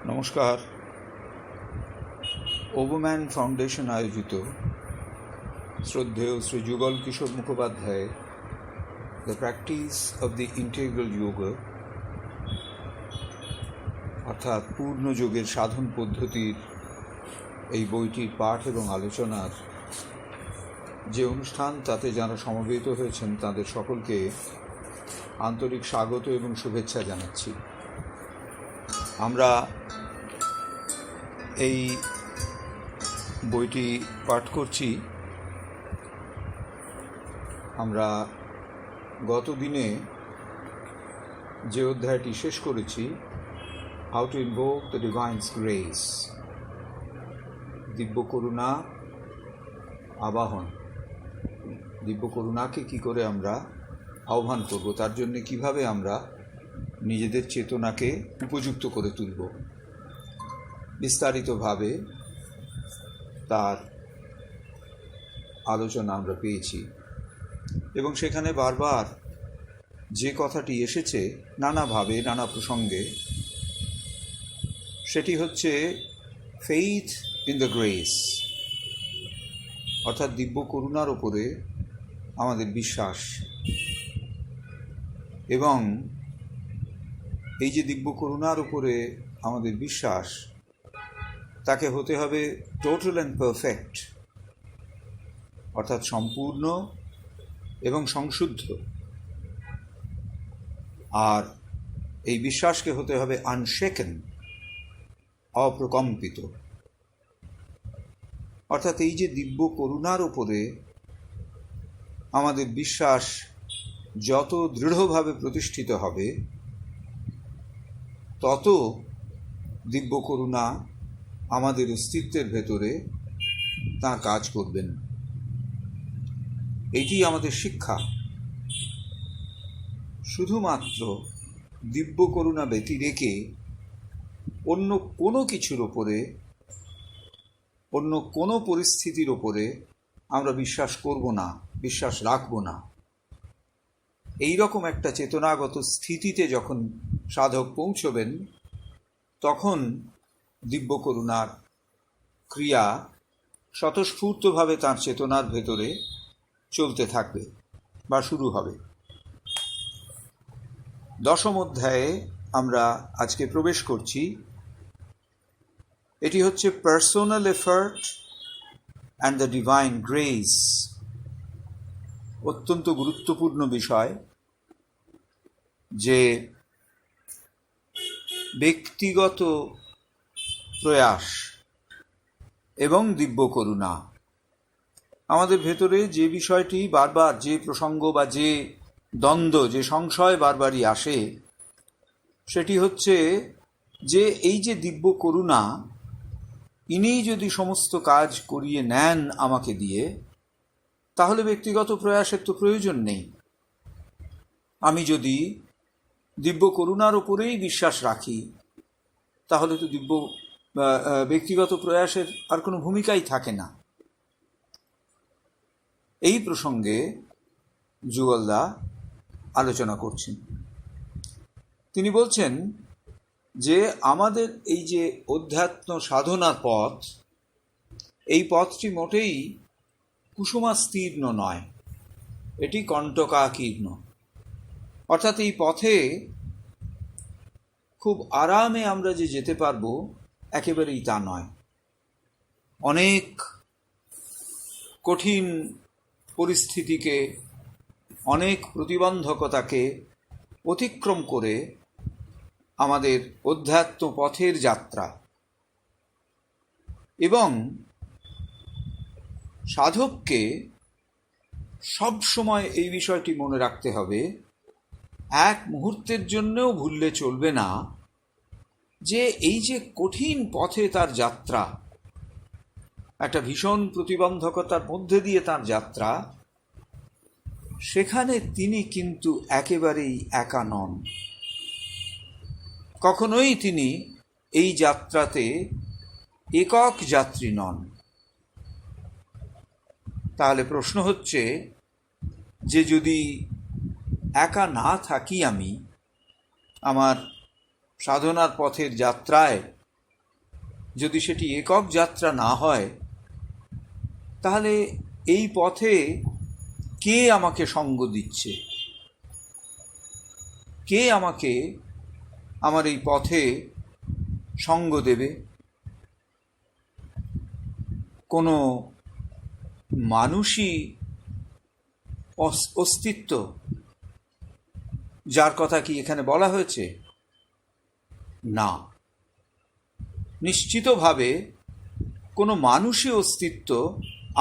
নমস্কার। Overman foundation আয়োজিত শ্রদ্ধেয় Shri Jugal Kishore Mukhopadhyay the practice of the integral yoga অর্থাৎ পূর্ণ যোগের সাধন পদ্ধতির এই বইটির পাঠ এবং আলোচনার যে অনুষ্ঠান, তাতে যারা সমবেত হয়েছেন তাদের সকলকে আন্তরিক স্বাগত এবং শুভেচ্ছা জানাচ্ছি। আমরা এই বইটি পাঠ করছি। আমরা গত দিনে যে অধ্যায়টি শেষ করেছি, how to invoke the divines grace, দিব্য করুণা আবাহন, দিব্য করুণাকে কী করে আমরা আহ্বান করব, তার জন্য কিভাবে আমরা নিজেদের চেতনাকে উপযুক্ত করে তুলব, বিস্তারিতভাবে তার আলোচনা আমরা পেয়েছি। এবং সেখানে বারবার যে কথাটি এসেছে নানাভাবে নানা প্রসঙ্গে, সেটি হচ্ছে ফেইথ ইন দ্য গ্রেস, অর্থাৎ দিব্য করুণার ওপরে আমাদের বিশ্বাস। এবং এই যে দিব্য করুণার উপরে আমাদের বিশ্বাস, তাকে হতে হবে টোটাল অ্যান্ড পারফেক্ট, অর্থাৎ সম্পূর্ণ এবং সংশুদ্ধ। আর এই বিশ্বাসকে হতে হবে আনশেকেন, অপ্রকম্পিত। অর্থাৎ এই যে দিব্য করুণার উপরে আমাদের বিশ্বাস যত দৃঢ়ভাবে প্রতিষ্ঠিত হবে, তত দিব্য করুণা আমাদের অস্তিত্বের ভেতরে তাঁর কাজ করবেন। এটি আমাদের শিক্ষা। শুধুমাত্র দিব্য করুণা ব্যতিরেকে অন্য কোনো কিছুর ওপরে, অন্য কোনো পরিস্থিতির ওপরে আমরা বিশ্বাস করব না, বিশ্বাস রাখব না। এই রকম একটা চেতনাগত স্থিতিতে যখন সাধক পৌঁছবেন, তখন দিব্য করুণার ক্রিয়া স্বতঃস্ফূর্তভাবে তাঁর চেতনার ভেতরে চলতে থাকবে বা শুরু হবে। দশম অধ্যায়ে আমরা আজকে প্রবেশ করছি। এটি হচ্ছে personal effort and the divine grace. অত্যন্ত গুরুত্বপূর্ণ বিষয় যে ব্যক্তিগত প্রয়াস এবং দিব্য করুণা। আমাদের ভেতরে যে বিষয়টি বারবার, যে প্রসঙ্গ বা যে দ্বন্দ্ব, যে সংশয় বারবারই আসে, সেটি হচ্ছে যে এই যে দিব্য করুণা, ইনি যদি সমস্ত কাজ করিয়ে নেন আমাকে দিয়ে, তাহলে ব্যক্তিগত প্রয়াসের তো প্রয়োজন নেই। আমি যদি দিব্য করুণার উপরেই বিশ্বাস রাখি, তাহলে তো ব্যক্তিগত প্রয়াসের আর কোনো ভূমিকাই থাকে না। এই প্রসঙ্গে যুগলদা আলোচনা করছেন। তিনি বলছেন যে আমাদের এই যে অধ্যাত্ম সাধনার পথ, এই পথটি মোটেই কুসুমাস্তীর্ণ নয়, এটি কণ্টকাকীর্ণ। অর্থাৎ এই পথে খুব আরামে আমরা যে যেতে পারবো, একেবারেই তা নয়। অনেক কঠিন পরিস্থিতিকে, অনেক প্রতিবন্ধকতাকে অতিক্রম করে আমাদের অধ্যাত্ম পথের যাত্রা। এবং সাধককে সব সময় এই বিষয়টি মনে রাখতে হবে, এক মুহূর্তের জন্যও ভুললে চলবে না যে এই যে কঠিন পথে তার যাত্রা, একটা ভীষণ প্রতিবন্ধকতার মধ্যে দিয়ে তার যাত্রা, সেখানে তিনি কিন্তু একেবারেই একা নন। কখনোই তিনি এই যাত্রাতে একক যাত্রী নন। তাহলে প্রশ্ন হচ্ছে যে যদি একা না থাকি আমি আমার সাধনার পথের যাত্রায়, যদি সেটি একক যাত্রা না হয়, তাহলে এই পথে কে আমাকে সঙ্গ দিচ্ছে, কে আমাকে আমার এই পথে সঙ্গ দেবে? কোনো মানুষই অস্তিত্ব যার কথা কি এখানে বলা হয়েছে? না, নিশ্চিতভাবে কোনো মানুষই অস্তিত্ব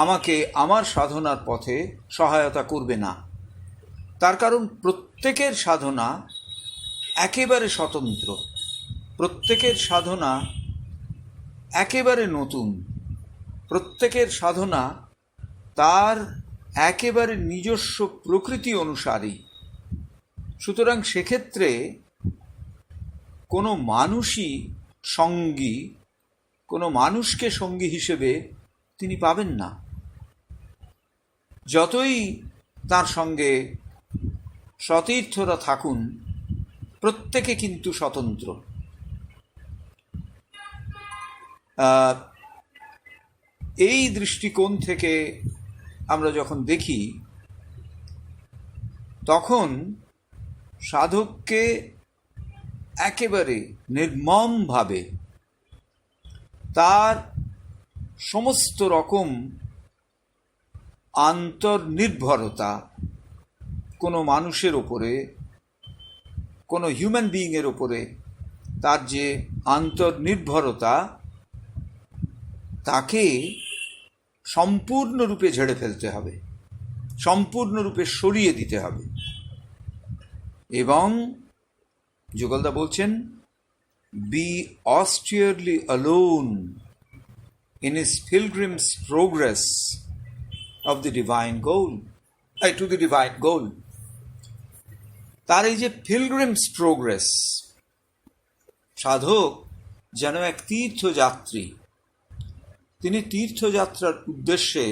আমাকে আমার সাধনার পথে সহায়তা করবে না। তার কারণ প্রত্যেকের সাধনা একেবারে স্বতন্ত্র, প্রত্যেকের সাধনা একেবারে নতুন, প্রত্যেকের সাধনা তার একেবারে নিজস্ব প্রকৃতি অনুসারী। সুতরাং সেক্ষেত্রে কোনো মানুষই সঙ্গী, কোনো মানুষকে সঙ্গী হিসেবে তিনি পাবেন না। যতই তার সঙ্গে সতীর্থরা থাকুন, প্রত্যেকে কিন্তু স্বতন্ত্র। এই দৃষ্টিকোণ থেকে আমরা যখন দেখি, তখন সাধককে একেবারে নির্মমভাবে তার সমস্ত রকম আন্তর্নির্ভরতা, কোনো মানুষের ওপরে, কোনো হিউম্যান বিইংয়ের ওপরে তার যে আন্তর্নির্ভরতা, তাকে সম্পূর্ণরূপে ঝেড়ে ফেলতে হবে, সম্পূর্ণরূপে সরিয়ে দিতে হবে। এবং যুগলদা বলছেন, be austerely alone in his pilgrim's progress of the divine goal, to the divine goal. তার এই যে pilgrim's progress, সাধক যেন এক তীর্থযাত্রী, তিনি তীর্থযাত্রার উদ্দেশ্যে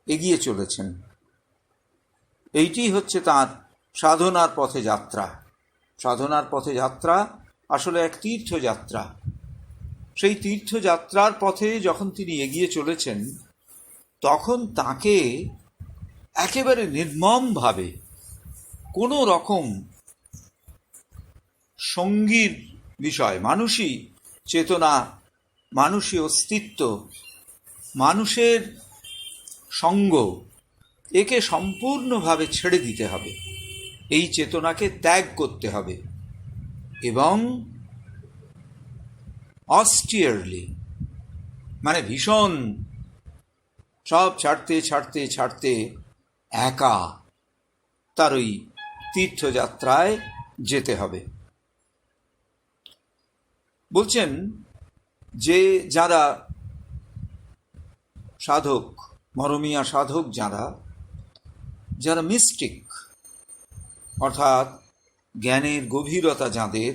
এগিয়ে চলেছেন। এইটি হচ্ছে তার সাধনার পথে যাত্রা। সাধনার পথে যাত্রা আসলে এক তীর্থযাত্রা। সেই তীর্থযাত্রার পথে যখন তিনি এগিয়ে চলেছেন, তখন তাকে একেবারে নির্মমভাবে কোনো রকম সঙ্গীর বিষয়, মানুষই চেতনা, মানুষই অস্তিত্ব, মানুষের সঙ্গ, একে সম্পূর্ণভাবে ছেড়ে দিতে হবে, এই চেতনাকে ত্যাগ করতে হবে। এবং অস্টিয়ারলি, মানে ভীষণ সব ছাড়তে ছাড়তে ছাড়তে একা তার ওই তীর্থযাত্রায় যেতে হবে। বলছেন যে যারা সাধক, মরমিয়া সাধক, যারা মিস্টিক, অর্থাৎ জ্ঞানের গভীরতা যাদের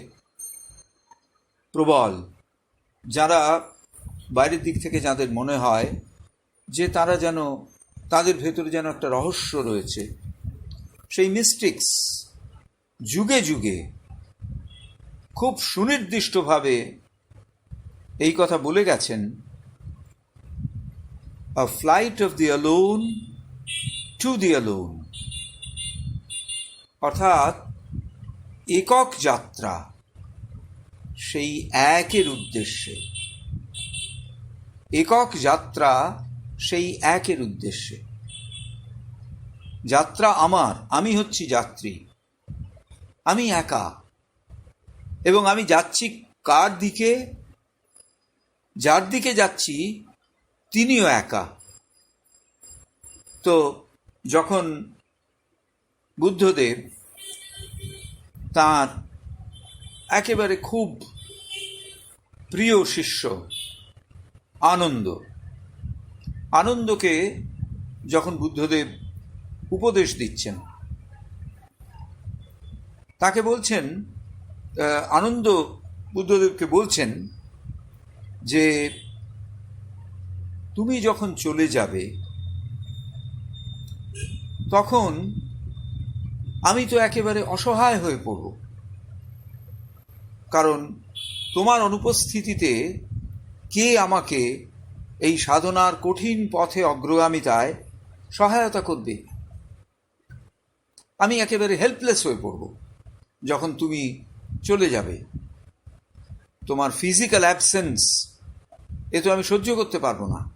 প্রবল, যারা বাইরের দিক থেকে যাদের মনে হয় যে তারা যেন, তাদের ভেতরে যেন একটা রহস্য রয়েছে, সেই মিস্টিক্স যুগে যুগে খুব সুনির্দিষ্টভাবে এই কথা বলে গেছেন, a flight of the alone to the alone, অর্থাৎ একক যাত্রা সেই একের উদ্দেশ্যে, একক যাত্রা সেই একের উদ্দেশ্যে। যাত্রা আমার, আমি হচ্ছি যাত্রী, আমি একা, এবং আমি যাচ্ছি কার দিকে? যার দিকে যাচ্ছি তিনিও একা। তো যখন বুদ্ধদেব তাঁর একেবারে খুব প্রিয় শিষ্য আনন্দকে যখন বুদ্ধদেব উপদেশ দিচ্ছেন, তাকে বলছেন, আনন্দ বুদ্ধদেবকে বলছেন যে তুমি যখন চলে যাবে, তখন আমি তো একেবারে অসহায় হয়ে পড়ব, কারণ তোমার অনুপস্থিতিতে কে আমাকে এই সাধনার কঠিন পথে অগ্রগামিতায় সহায়তা করবে? আমি একেবারে হেল্পলেস হয়ে পড়ব যখন তুমি চলে যাবে। তোমার ফিজিক্যাল অ্যাবসেন্স এ তো আমি সহ্য করতে পারবো না।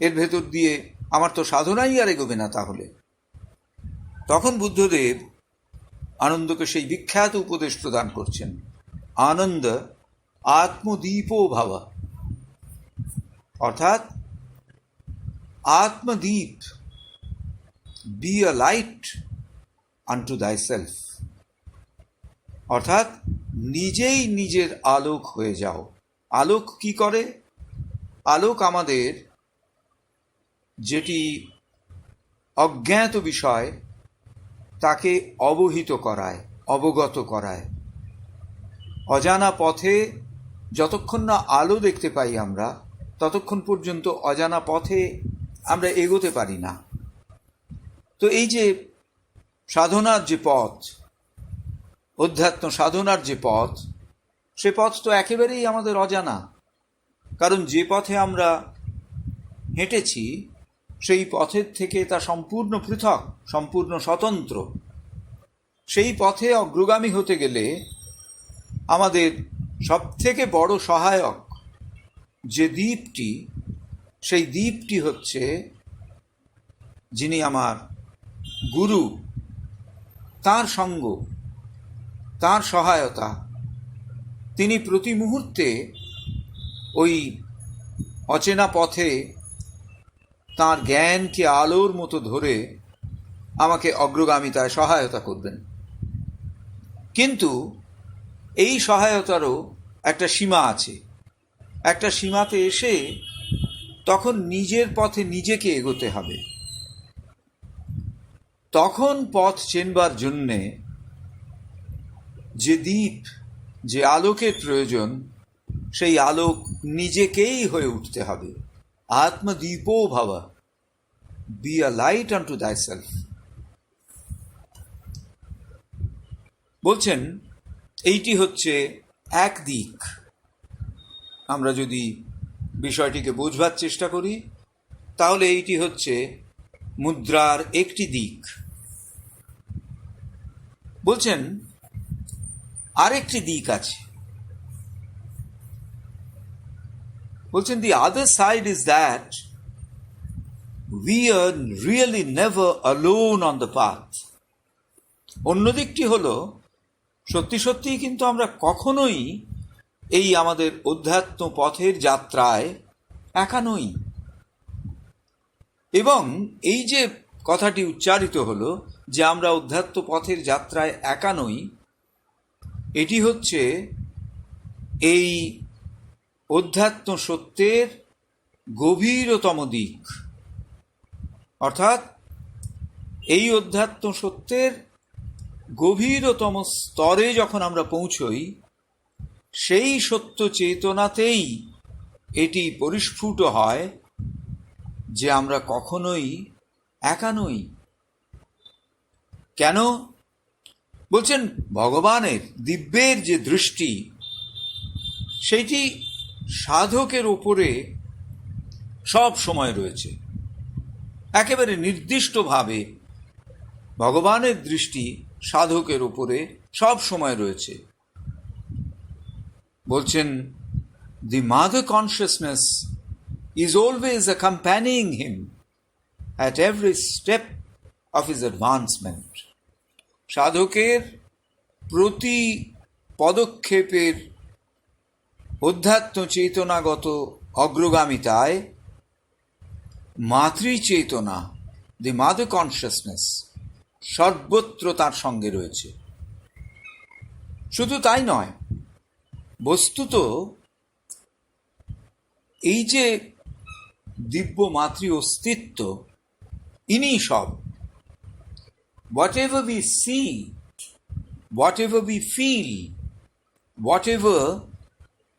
এর ভেতর দিয়ে আমার তো সাধনাই আর এগোবে না তাহলে। তখন বুদ্ধদেব আনন্দকে সেই বিখ্যাত উপদেশ প্রদান করছেন, আনন্দ আত্মদীপো ভাবা, অর্থাৎ আত্মদীপ, be a light unto thyself, অর্থাৎ নিজেই নিজের আলোক হয়ে যাও। আলোক কি করে? আলোক আমাদের যেটি অজ্ঞাত বিষয় তাকে অবহিত করায়, অবগত করায়। অজানা পথে যতক্ষণ না আলো দেখতে পাই আমরা, ততক্ষণ পর্যন্ত অজানা পথে আমরা এগোতে পারি না। তো এই যে সাধনার যে পথ, অধ্যাত্ম সাধনার যে পথ, সে পথ তো একেবারেই আমাদের অজানা। কারণ যে পথে আমরা হেঁটেছি সেই পথের থেকে তা সম্পূর্ণ পৃথক, সম্পূর্ণ স্বতন্ত্র। সেই পথে অগ্রগামী হতে গেলে আমাদের সবথেকে বড় সহায়ক যে দ্বীপটি, সেই দ্বীপটি হচ্ছে যিনি আমার গুরু, তার সঙ্গ, তার সহায়তা। তিনি প্রতি মুহূর্তে ওই অচেনা পথে তার জ্ঞানকে আলোর মতো ধরে আমাকে অগ্রগামিতায় সহায়তা করবেন। কিন্তু এই সহায়তারও একটা সীমা আছে। একটা সীমাতে এসে তখন নিজের পথে নিজেকে এগোতে হবে। তখন পথ চেনবার জন্যে যে দীপ, যে আলোকের প্রয়োজন, সেই আলোক নিজেকেই হয়ে উঠতে হবে। আত্মদীপো ভাবা, B a light unto thyself। বলছেন এইটি হচ্ছে এক দিক। আমরা যদি বিষয়টিকে বোঝবার চেষ্টা করি তাহলে এইটি হচ্ছে মুদ্রার একটি দিক। বলছেন আরেকটি দিক আছে। বলছেন the other side is that we are really never alone on the path. অন্য দিকটি হলো সত্যি সত্যিই কিন্তু আমরা কখনোই এই আমাদের অধ্যাত্ম পথের যাত্রায় একা নই। এবং এই যে কথাটি উচ্চারিত হলো যে আমরা অধ্যাত্ম পথের যাত্রায় একা নই, এটি হচ্ছে এই অধ্যাত্ম সত্যের গভীরতম দিক। অর্থাৎ এই অধ্যাত্ম সত্যের গভীরতম স্তরে যখন আমরা পৌঁছই, সেই সত্য চেতনাতেই এটি পরিস্ফুট হয় যে আমরা কখনোই একা নই। কেন? বলছেন ভগবানের দিব্যের যে দৃষ্টি, সেইটি সাধকের ওপরে সব সময় রয়েছে। একেবারে নির্দিষ্টভাবে ভগবানের দৃষ্টি সাধকের ওপরে সব সময় রয়েছে। বলছেন the mother consciousness is always accompanying him at every step of his advancement. সাধকের প্রতি পদক্ষেপের অধ্যাত্ম চেতনাগত অগ্রগামিতায় মাতৃচেতনা, the mother consciousness, সর্বত্র তার সঙ্গে রয়েছে। শুধু তাই নয়, বস্তুত এই যে দিব্য মাতৃ অস্তিত্ব, ইনি সব। whatever we see, whatever we feel, whatever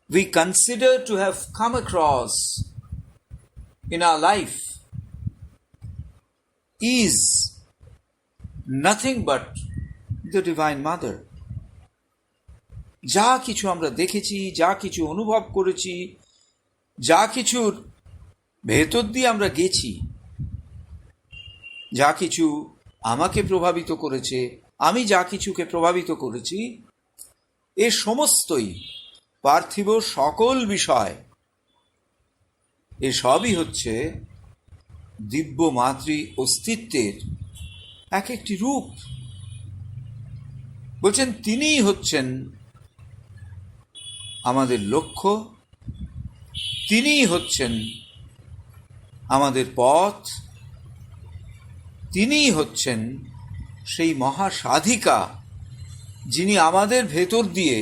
we consider to have come across in our life is nothing but the Divine Mother. যা কিছু আমরা দেখেছি, যা কিছু অনুভব করেছি, যা কিছুর ভেতর দিয়ে আমরা গেছি, যা কিছু আমাকে প্রভাবিত করেছে, আমি যা কিছুকে প্রভাবিত করেছি, এ সমস্তই পার্থিব সকল বিষয়, এ সবই হচ্ছে দিব্য মাতৃ অস্তিত্বের এক একটি রূপ। বলছেন তিনিই হচ্ছেন আমাদের লক্ষ্য, তিনিই হচ্ছেন আমাদের পথ, তিনিই হচ্ছেন সেই মহাসাধিকা যিনি আমাদের ভেতর দিয়ে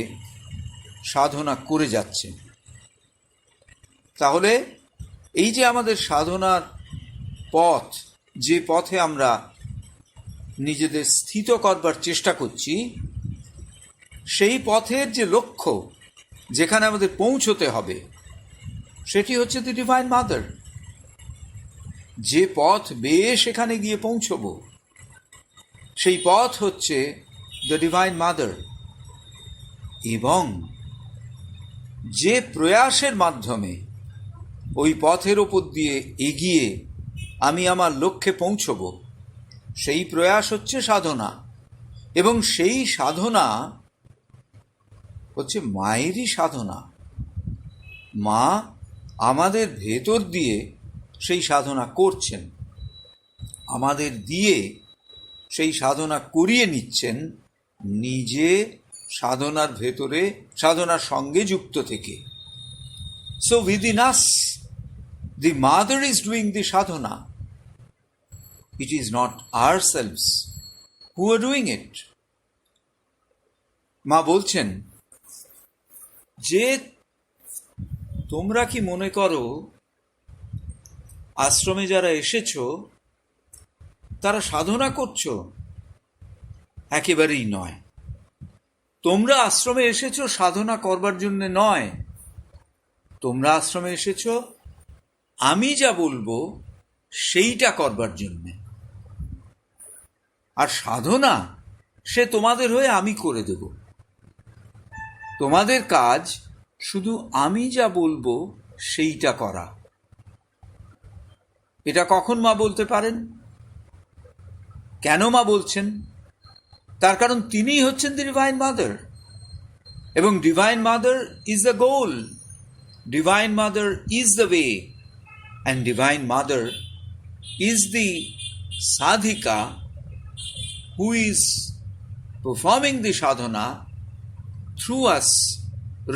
সাধনা করে যাচ্ছেন। তাহলে এই যে আমাদের সাধনার পথ, যে পথে আমরা নিজেদের স্থিত করবার চেষ্টা করছি, সেই পথের যে লক্ষ্য, যেখানে আমাদের পৌঁছতে হবে, সেটি হচ্ছে দি ডিভাইন মাদার। যে পথ বেয়ে সেখানে গিয়ে পৌঁছব, সেই পথ হচ্ছে দ্য ডিভাইন মাদার। এবং যে প্রয়াসের মাধ্যমে ওই পথের ওপর দিয়ে এগিয়ে আমি আমার লক্ষ্যে পৌঁছব, সেই প্রয়াস হচ্ছে সাধনা। এবং সেই সাধনা হচ্ছে মায়েরই সাধনা। মা আমাদের ভেতর দিয়ে সেই সাধনা করছেন, আমাদের দিয়ে সেই সাধনা করিয়ে নিচ্ছেন, নিজে সাধনার ভেতরে সাধনার সঙ্গে যুক্ত থেকে। So within us the mother is doing the sadhana. It is not ourselves who are doing it. মা বলছেন যে তোমরা কি মনে করো আশ্রমে যারা এসেছো তারা সাধনা করছো? একেবারেই নয়। তোমরা আশ্রমে এসেছো সাধনা করবার জন্য নয়, তোমরা আশ্রমে এসেছো আমি যা বলবো সেইটা করবার জন্য। আর সাধনা সে তোমাদের হয়ে আমি করে দেব। তোমাদের কাজ শুধু আমি যা বলবো সেইটা করা। এটা কখন মা বলতে পারেন? কেন মা বলছেন? তার কারণ তিনিই হচ্ছেন দি ডিভাইন মাদার, এবং divine mother is the goal, divine mother is the way, and divine mother is the sadhika who is performing the sadhana through us,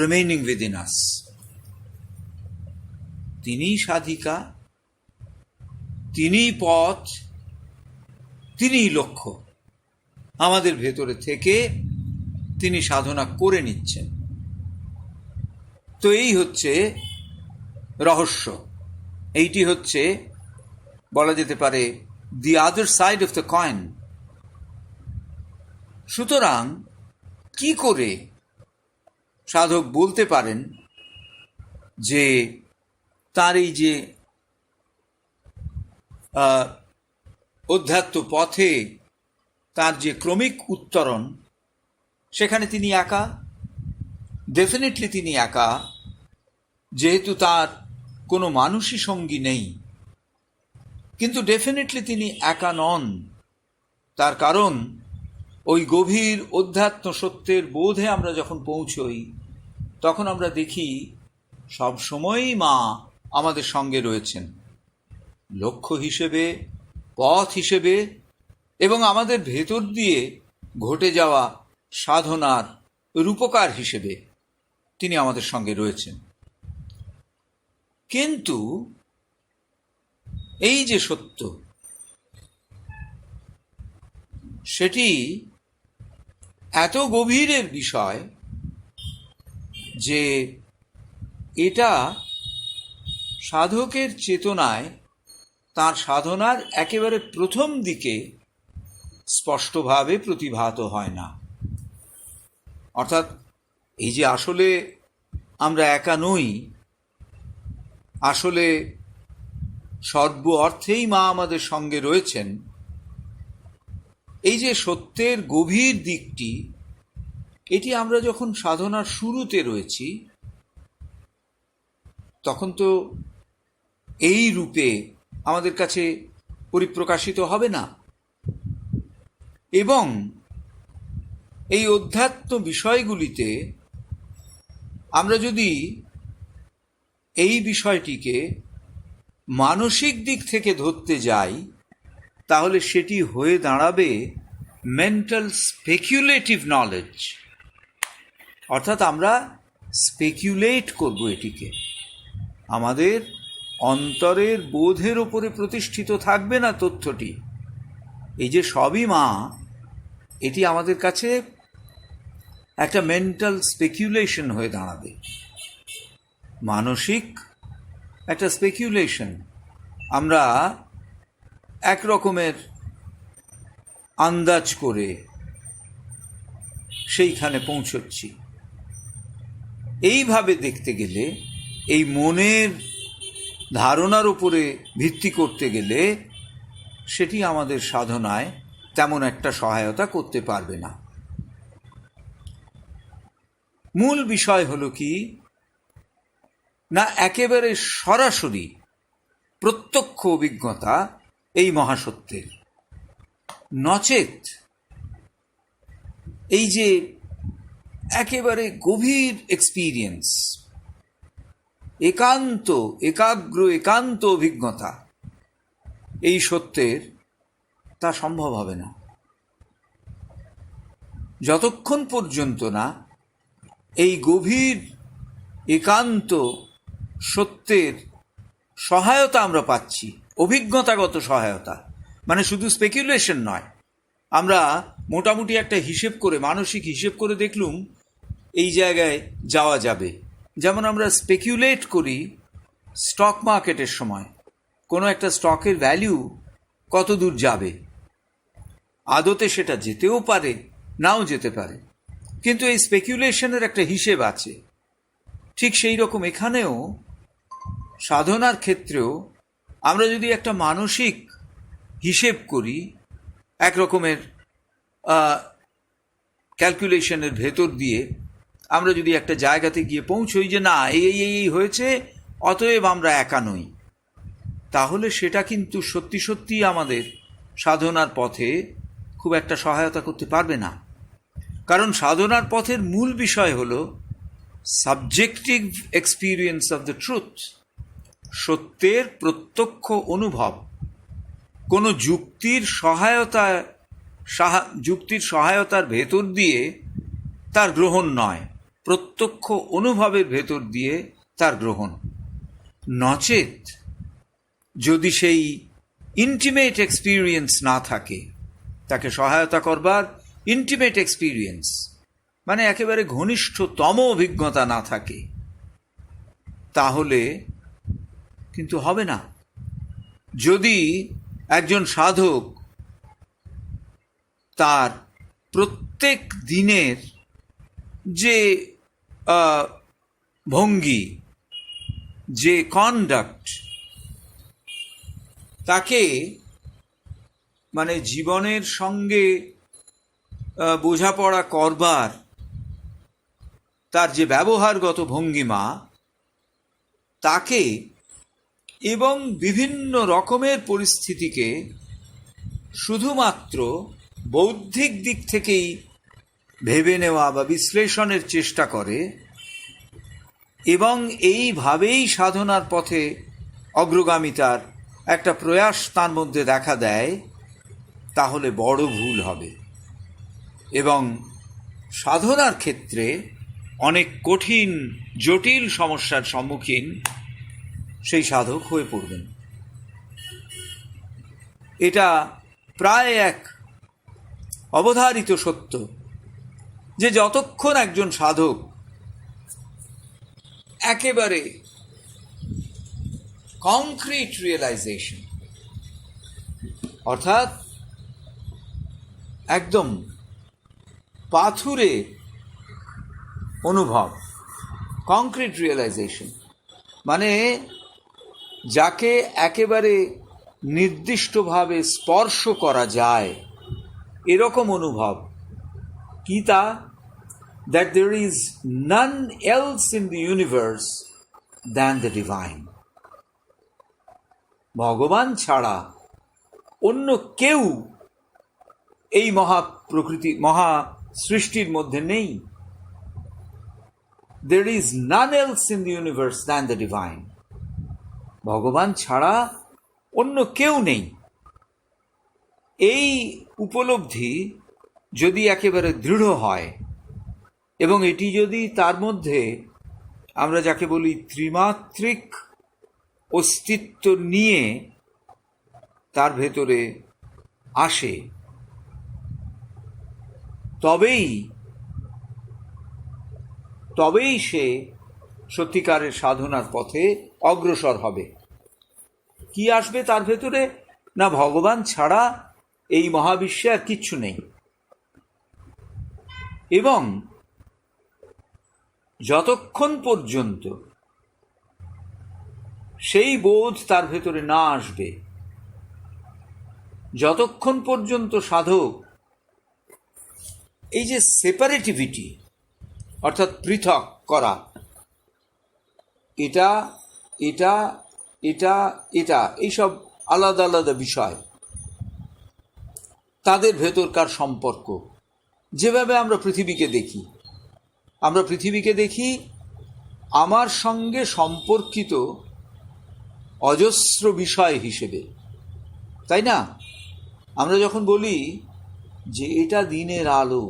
remaining within us. তিনি সাধিকা, তিনি পথ, তিনি লক্ষ্য। আমাদের ভেতরে থেকে তিনি সাধনা করে নিচ্ছেন। তো এই হচ্ছে রহস্য। এইটি হচ্ছে বলা যেতে পারে the other side of the coin. সুতরাং কি করে সাধক বলতে পারেন যে তার এই যে অধ্যাত্ম পথে তার যে ক্রমিক উত্তরণ, সেখানে তিনি একা? ডেফিনেটলি তিনি একা, যেহেতু তার কোনো মানুষই সঙ্গী নেই। কিন্তু ডেফিনেটলি তিনি একা নন। তার কারণ ওই গভীর অধ্যাত্ম সত্যের বোধে আমরা যখন পৌঁছই, তখন আমরা দেখি সবসময়ই মা আমাদের সঙ্গে রয়েছেন, লক্ষ্য হিসেবে, পথ হিসেবে, এবং আমাদের ভেতর দিয়ে ঘটে যাওয়া সাধনার রূপকার হিসেবে তিনি আমাদের সঙ্গে রয়েছেন। কিন্তু এই যে সত্য, সেটি এত গভীরের বিষয় যে এটা সাধকের চেতনায় তার সাধনার একেবারে প্রথম দিকে স্পষ্টভাবে প্রতিভাত হয় না। অর্থাৎ এই যে আসলে আমরা একা নই, আসলে সর্ব অর্থেই মা আমাদের সঙ্গে রয়েছেন, এই যে সত্যের গভীর দিকটি, এটি আমরা যখন সাধনার শুরুতে রয়েছি তখন তো এই রূপে আমাদের কাছে পরিপ্রকাশিত হবে না। এবং এই অধ্যাত্ম বিষয়গুলিতে আমরা যদি এই বিষয়টিকে মানসিক দিক থেকে ধরতে যাই, তাহলে সেটি হয়ে দাঁড়াবে মেন্টাল স্পেকুলেটিভ নলেজ। অর্থাৎ আমরা স্পেকুলেট করব এটিকে, আমাদের অন্তরের বোধের ওপরে প্রতিষ্ঠিত থাকবে না তথ্যটি। এই যে সবই মা, এটি আমাদের কাছে একটা মেন্টাল স্পেকুলেশন হয়ে দাঁড়াবে, মানসিক একটা স্পেকুলেশন। আমরা এক রকমের আন্দাজ করে সেইখানে পৌঁছচ্ছি। এইভাবে দেখতে গেলে, এই মনের ধারণার উপরে ভিত্তি করতে গেলে সেটি আমাদের সাধনায় তেমন একটা সহায়তা করতে পারবে না। মূল বিষয় হলো কি না, একেবারে সরাসরি প্রত্যক্ষ অভিজ্ঞতা এই মহাসত্যের। নচেত এই যে একেবারে গভীর এক্সপিরিয়েন্স, একান্ত অভিজ্ঞতা এই সত্যের, তা সম্ভব হবে না যতক্ষণ পর্যন্ত না এই গভীর একান্ত সত্যের সহায়তা আমরা পাচ্ছি, অভিজ্ঞতাগত সহায়তা। মানে শুধু স্পেকুলেশন নয়, আমরা মোটামুটি একটা হিসেব করে, মানসিক হিসেব করে দেখলুম এই জায়গায় যাওয়া যাবে। যেমন আমরা স্পেকুলেট করি স্টক মার্কেটের সময়, কোনো একটা স্টকের ভ্যালু কত দূর যাবে। আদতে সেটা যেতেও পারে, নাও যেতে পারে, কিন্তু এই স্পেকুলেশনের একটা হিসেব আছে। ঠিক সেই রকম এখানেও সাধনার ক্ষেত্রেও আমরা যদি একটা মানসিক হিসেব করি, এক রকমের ক্যালকুলেশনের ভেতর দিয়ে আমরা যদি একটা জায়গাতে গিয়ে পৌঁছই যে না এই হয়েছে, অতএব আমরা একা নই, তাহলে সেটা কিন্তু সত্যি সত্যি আমাদের সাধনার পথে খুব একটা সহায়তা করতে পারবে না। কারণ সাধনার পথের মূল বিষয় হলো subjective experience of the truth, সত্যের প্রত্যক্ষ অনুভব। কোনো যুক্তির সহায়তার ভেতর দিয়ে তার গ্রহণ নয়, প্রত্যক্ষ অনুভবের ভেতর দিয়ে তার গ্রহণ। নচেত যদি সেই ইন্টিমেট এক্সপিরিয়েন্স না থাকে, তাকে সহায়তা করবার ইন্টিমেট এক্সপিরিয়েন্স মানে একেবারে ঘনিষ্ঠতম অভিজ্ঞতা না থাকে, তাহলে কিন্তু হবে না। যদি একজন সাধক তার প্রত্যেক দিনের যে ভঙ্গি, যে কন্ডাক্ট, তাকে মানে জীবনের সঙ্গে বোঝাপড়া করবার তার যে ব্যবহারগত ভঙ্গিমা, তাকে এবং বিভিন্ন রকমের পরিস্থিতিকে শুধুমাত্র বৌদ্ধিক দিক থেকেই ভেবে নেওয়া বা বিশ্লেষণের চেষ্টা করে এবং এইভাবেই সাধনার পথে অগ্রগামিতার একটা প্রয়াস তার মধ্যে দেখা দেয়, তাহলে বড় ভুল হবে এবং সাধনার ক্ষেত্রে অনেক কঠিন জটিল সমস্যার সম্মুখীন সেই সাধক হয়ে পড়বেন। এটা প্রায় এক অবধারিত সত্য যে যতক্ষণ একজন সাধক একেবারে কংক্রিট রিয়েলাইজেশন, অর্থাৎ একদম পাথুরে অনুভব, কংক্রিট রিয়েলাইজেশন মানে যাকে একেবারে নির্দিষ্টভাবে স্পর্শ করা যায়, এরকম অনুভব কি তা? That there is none else in the universe than the divine. ভগবান ছাড়া অন্য কেউ এই মহা সৃষ্টির মধ্যে নেই। There is none else in the universe than the divine. ভগবান ছাড়া অন্য কেউ নেই। এই উপলব্ধি যদি একেবারে দৃঢ় হয় এবং এটি যদি তার মধ্যে আমরা যাকে বলি ত্রিমাত্রিক অস্তিত্ব নিয়ে তার ভেতরে আসে, তবেই সে সত্যিকারের সাধনার পথে অগ্রসর হবে। কি আসবে তার ভেতরে? না, ভগবান ছাড়া এই মহাবিশ্বে আর কিচ্ছু নেই। এবং যতক্ষণ পর্যন্ত সেই বোধ তার ভেতরে না আসবে, যতক্ষণ পর্যন্ত সাধক এই যে সেপারেটিভিটি অর্থাৎ পৃথক করা, এটা এটা এটা এটা এইসব আলাদা আলাদা বিষয়, তাদের ভেতরকার সম্পর্ক, যেভাবে আমরা পৃথিবীকে দেখি আমার সঙ্গে সম্পর্কিত অজস্র বিষয় হিসেবে, তাই না? আমরা যখন বলি যে এটা দিনের আলো,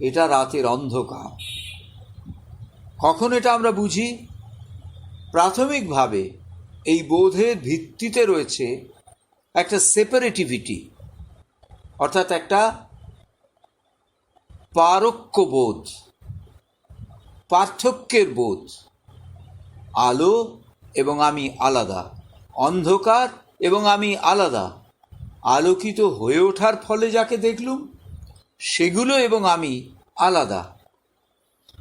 এটা রাতের অন্ধকার, কখন এটা আমরা বুঝি? প্রাথমিকভাবে এই বোধের ভিত্তিতে রয়েছে একটা সেপারেটিভিটি, অর্থাৎ একটা পারক্যবোধ, পার্থক্যের বোধ। আলো এবং আমি আলাদা, অন্ধকার এবং আমি আলাদা, আলোকিত হয়ে ওঠার ফলে যাকে দেখলুম সেগুলো এবং আমি আলাদা।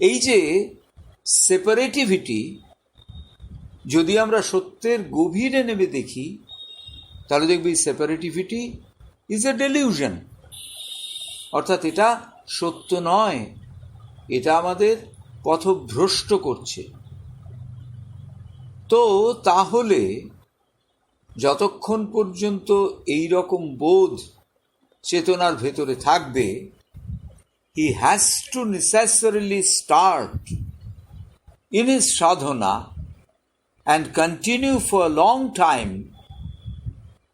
এই যে সেপারেটিভিটি যদি আমরা সত্যের গভীরে নেমে দেখি, তাহলে দেখবি সেপারেটিভিটি ইজ এ ডেলিউশন, অর্থাৎ এটা সত্য নয়, এটা আমাদের পথভ্রষ্ট করছে। তো তাহলে যতক্ষণ পর্যন্ত এই রকম বোধ চেতনার ভেতরে থাকবে, he has to necessarily start in his sadhana and continue for a long time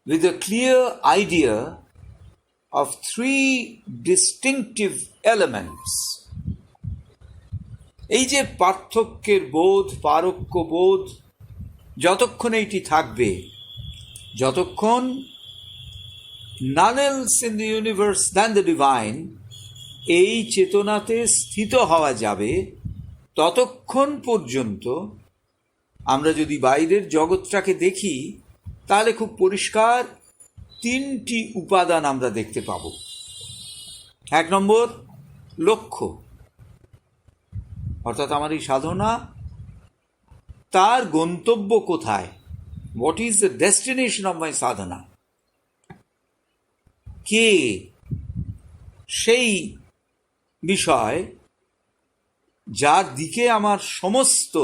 with a clear idea of three distinctive elements. এই যে পার্থক্যের বোধ, পারক্য বোধ, যতক্ষণ এইটি থাকবে, যতক্ষণ none else in the universe than the divine এই চেতনাতে স্থিত হওয়া যাবে, ততক্ষণ পর্যন্ত আমরা যদি বাইরের জগৎটাকে দেখি, তাহলে খুব পরিষ্কার তিনটি উপাদান আমরা দেখতে পাব। এক নম্বর, লক্ষ্য, অর্থাৎ আমার এই সাধনা তার গন্তব্য কোথায়? What is the destination of my সাধনা? কে সেই বিষয় যার দিকে আমার সমস্ত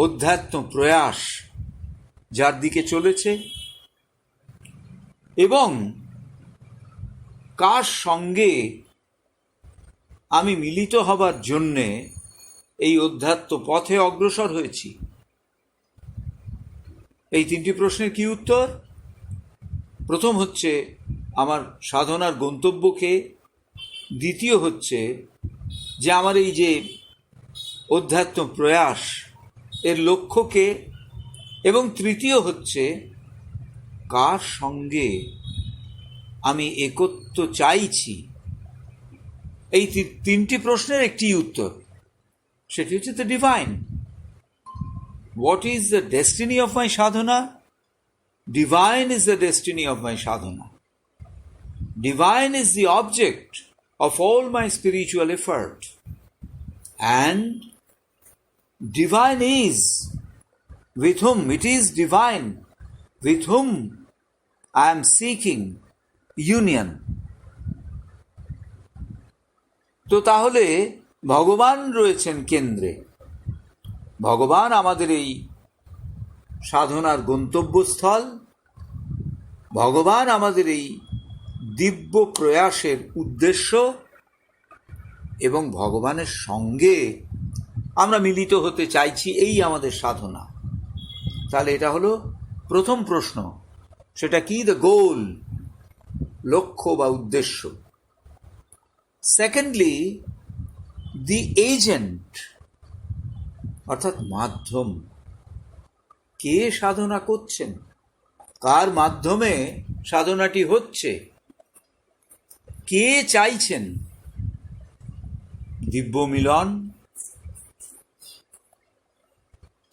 অধ্যাত্ম প্রয়াস যার দিকে চলেছে, এবং কার সঙ্গে আমি মিলিত হবার জন্যে এই অধ্যাত্ম পথে অগ্রসর হয়েছি? এই তিনটি প্রশ্নের কি উত্তর? প্রথম হচ্ছে আমার সাধনার গন্তব্যকে, দ্বিতীয় হচ্ছে যে আমার এই যে অধ্যাত্ম প্রয়াস এর লক্ষ্যকে, এবং তৃতীয় হচ্ছে কার সঙ্গে আমি একত্ব চাইছি। এই তিনটি প্রশ্নের একটি উত্তর, সেটি হচ্ছে the divine. What is the destiny of my Sadhana? Divine is the destiny of my Sadhana. Divine is the object of all my spiritual effort, and divine is with whom, it is divine with whom I am seeking union. তো তাহলে ভগবান রয়েছেন কেন্দ্রে, ভগবান আমাদের এই সাধনার গন্তব্যস্থল, ভগবান আমাদের এই দিব্য প্রয়াসের উদ্দেশ্য, এবং ভগবানের সঙ্গে আমরা মিলিত হতে চাইছি, এই আমাদের সাধনা। তাহলে এটা হলো প্রথম প্রশ্ন, সেটা কি? দ্য গোল, লক্ষ্য বা উদ্দেশ্য। সেকেন্ডলি, দি এজেন্ট, অর্থাৎ মাধ্যম। কে সাধনা করছেন, কার মাধ্যমে সাধনাটি হচ্ছে, কে চাইছেন দিব্য মিলন,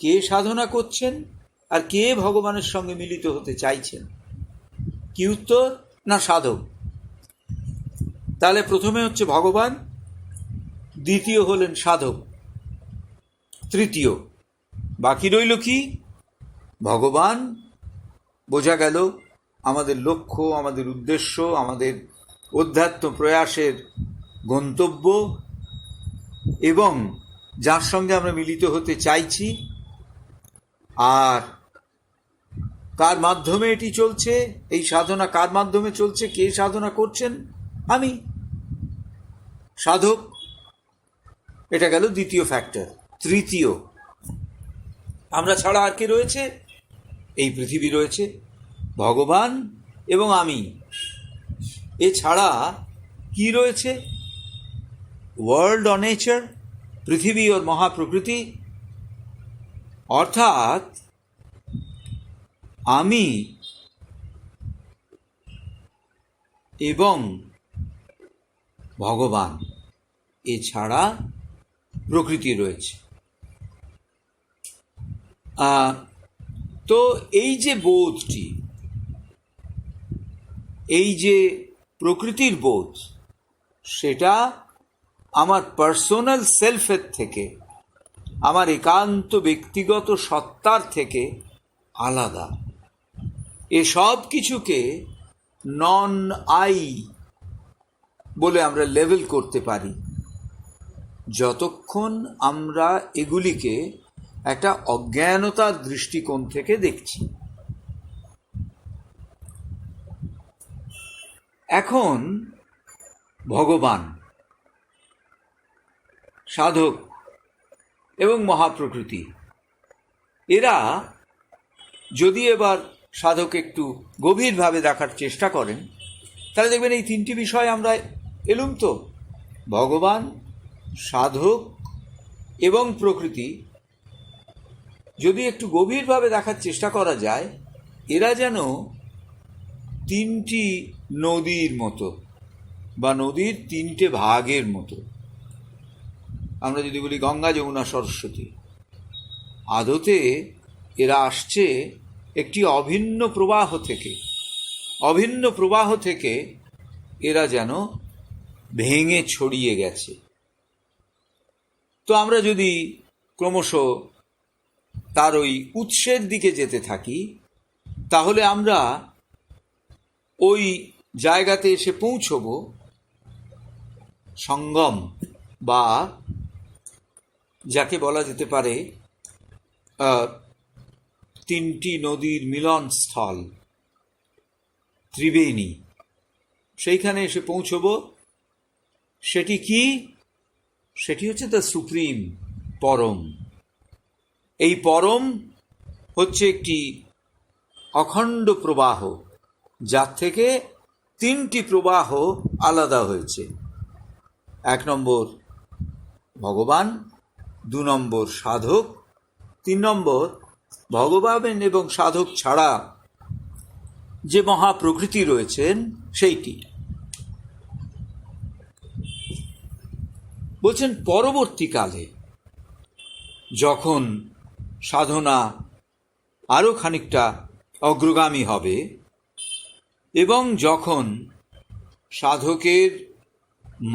কে সাধনা করছেন আর কে ভগবানের সঙ্গে মিলিত হতে চাইছেন? কি উত্তর? না, সাধক। তাহলে প্রথমে হচ্ছে ভগবান, দ্বিতীয় হলেন সাধক, তৃতীয় বাকি রইল কি? ভগবান। বোঝা গেল আমাদের লক্ষ্য, আমাদের উদ্দেশ্য, আমাদের অধ্যাত্ম প্রয়াসের গন্তব্য, এবং যার সঙ্গে আমরা মিলিত হতে চাইছি। আর কার মাধ্যমে এটি চলছে, এই সাধনা কার মাধ্যমে চলছে, কে সাধনা করছেন? আমি, সাধক। এটা গেল দ্বিতীয় ফ্যাক্টর। তৃতীয়, আমরা ছাড়া আর কে রয়েছে? এই পৃথিবী রয়েছে, ভগবান এবং আমি। এছাড়া কি রয়েছে? ওয়ার্ল্ড অর নেচার, পৃথিবী ওর মহাপ্রকৃতি। অর্থাৎ আমি এবং ভগবান, এছাড়া প্রকৃতি রয়েছে। তো এই যে বোধটি, এই যে প্রকৃতির বোধ, সেটা আমার পার্সোনাল সেলফের থেকে, আমার একান্ত ব্যক্তিগত সত্তার থেকে আলাদা। এসব কিছুকে নন আই বলে আমরা লেভেল করতে পারি, যতক্ষণ আমরা এগুলিকে একটা অজ্ঞানতার দৃষ্টিকোণ থেকে দেখছি। এখন ভগবান, সাধক এবং মহাপ্রকৃতি, এরা যদি এবার সাধক একটু গভীরভাবে দেখার চেষ্টা করেন, তাহলে দেখবেন এই তিনটি বিষয় আমরা এলুম তো। ভগবান, সাধক এবং প্রকৃতি যদি একটু গভীরভাবে দেখার চেষ্টা করা যায়, এরা যেন তিনটি নদীর মতো, বা নদীর তিনটে ভাগের মতো। আমরা যদি বলি গঙ্গা, যমুনা, সরস্বতী, আদতে এরা আসছে একটি অভিন্ন প্রবাহ থেকে। অভিন্ন প্রবাহ থেকে এরা যেন ভেঙে ছড়িয়ে গেছে। তো আমরা যদি ক্রমশ তার ওই উৎসের দিকে যেতে থাকি, তাহলে আমরা ওই জায়গাতে এসে পৌঁছব, সঙ্গম, বা যাকে বলা যেতে পারে তিনটি নদীর মিলন স্থল, ত্রিবেণী। সেইখানে এসে পৌঁছব। সেটি কি? সেটি হচ্ছে দ্য সুপ্রিম, পরম। এই পরম হচ্ছে একটি অখণ্ড প্রবাহ, যার থেকে তিনটি প্রবাহ আলাদা হয়েছে। 1 নম্বর ভগবান, 2 নম্বর সাধক, 3 নম্বর ভগবান এবং সাধক ছাড়া যে মহাপ্রকৃতি রয়েছেন সেইটি। বলছেন পরবর্তীকালে যখন সাধনা আরও খানিকটা অগ্রগামী হবে, এবং যখন সাধকের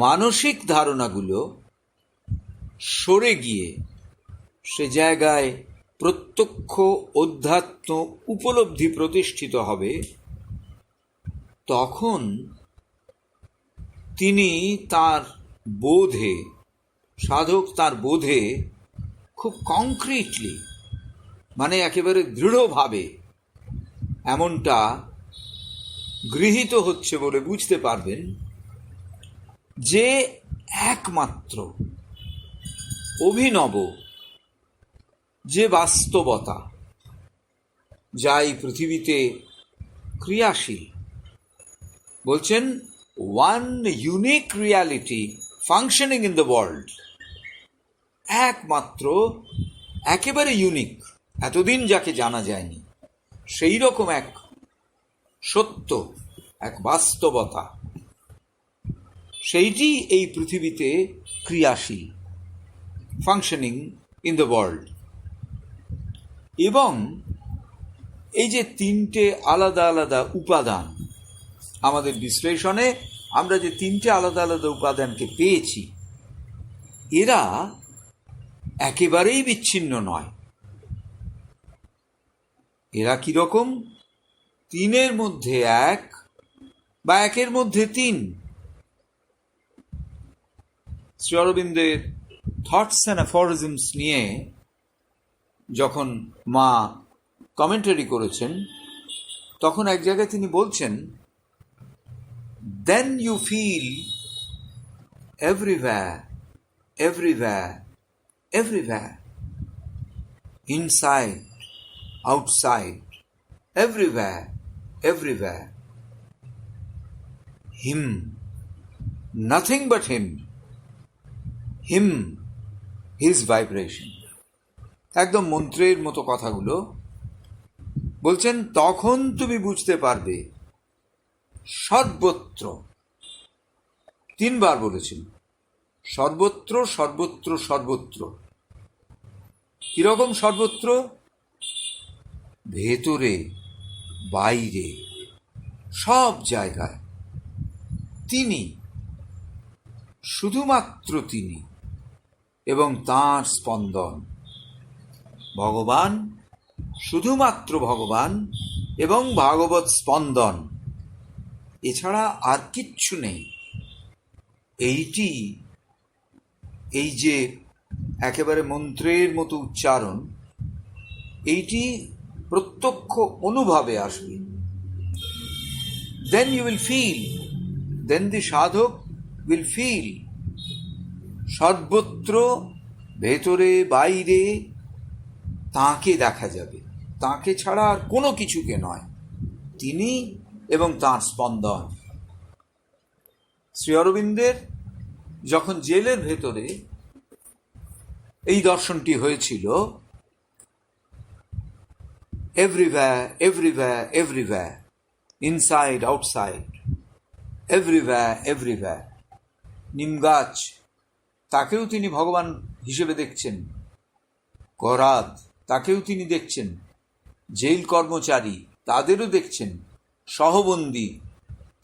মানসিক ধারণাগুলো সরে গিয়ে সে জায়গায় প্রত্যক্ষ অধ্যাত্ম উপলব্ধি প্রতিষ্ঠিত হবে, তখন তিনি তার বোধে, সাধক তার বোধে খুব কংক্রিটলি, মানে একেবারে দৃঢ়ভাবে এমনটা গৃহীত হচ্ছে বলে বুঝতে পারবেন যে একমাত্র অভিনব যে বাস্তবতা যা এই পৃথিবীতে ক্রিয়াশীল, বলছেন one unique reality functioning in the world, একমাত্র একেবারে ইউনিক, এতদিন যাকে জানা যায়নি, সেই রকম এক সত্য, এক বাস্তবতা, সেইটি এই পৃথিবীতে ক্রিয়াশীল, ফাংশনিং ইন দ্য ওয়ার্ল্ড। এবং এই যে তিনটে আলাদা আলাদা উপাদান, আমাদের বিশ্লেষণে আমরা যে তিনটে আলাদা আলাদা উপাদানকে পেয়েছি, এরা একেবারেই বিচ্ছিন্ন নয়। এরা কিরকম? তিনের মধ্যে এক বা একের মধ্যে তিন। শ্রী অরবিন্দের থটস অ্যান্ড অ্যাফোরিজমস নিয়ে যখন মা কমেন্টারি করেছেন, তখন এক জায়গায় তিনি বলছেন, then you feel everywhere, everywhere, everywhere, inside, outside, everywhere, everywhere. Him, nothing but him, him, his vibration. একদম মন্ত্রের মতো কথাগুলো বলছেন, তখন তুমি বুঝতে পারবে সর্বত্র, তিনবার বলেছেন, সর্বত্র, সর্বত্র, সর্বত্র। কিরকম সর্বত্র? ভেতরে, বাইরে, সব জায়গায় তিনি, শুধুমাত্র তিনি এবং তাঁর স্পন্দন। ভগবান, শুধুমাত্র ভগবান এবং ভাগবত স্পন্দন, এছাড়া আর কিচ্ছু নেই। এইটি, এই যে একেবারে মন্ত্রের মতো উচ্চারণ, এইটি প্রত্যক্ষ অনুভবে আসবে। দেন ইউ উইল ফিল, দেন দি সাধক উইল ফিল সর্বত্র, ভেতরে বাইরে তাঁকে দেখা যাবে, তাঁকে ছাড়া আর কোনো কিছুকে নয়, তিনি এবং তাঁর স্পন্দন। শ্রী অরবিন্দের যখন জেলের ভেতরে এই দর্শনটি হয়েছিল, everywhere, everywhere, everywhere, inside, outside, everywhere, everywhere. নিম গাছ, তাকেও তিনি ভগবান হিসেবে দেখছেন। করাত, তাকেও তিনি দেখছেন। জেল কর্মচারী, তাদেরও দেখছেন। সহবন্দী,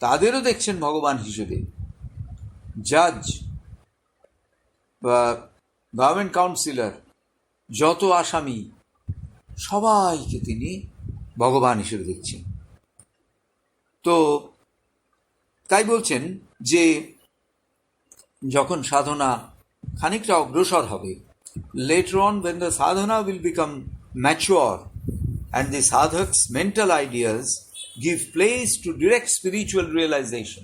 তাদেরও দেখছেন ভগবান হিসেবে। জাজ বা গভর্নমেন্ট কাউন্সিলর, যত আসামি, সবাইকে তিনি ভগবান হিসেবে দেখছেন। তো তাই বলছেন যে যখন সাধনা খানিকটা অগ্রসর হবে, later on when the sadhana will become mature and the sadhak's mental ideas give place to direct spiritual realization,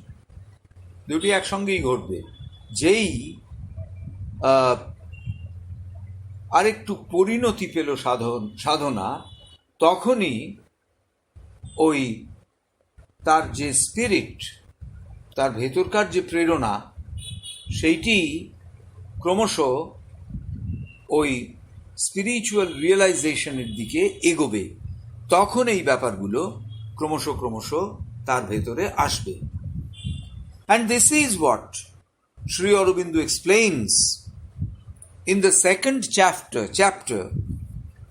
দুটি একসঙ্গেই ঘটবে। যেই আরেকটু পরিণতি পেল সাধনা, তখনই ওই তার যে স্পিরিট, তার ভেতরকার যে প্রেরণা, সেইটি ক্রমশ ওই স্পিরিচুয়াল রিয়েলাইজেশনের দিকে এগোবে। তখন এই ব্যাপারগুলো ক্রমশ ক্রমশ তার ভেতরে আসবে। And this is what Sri Aurobindo explains in the second chapter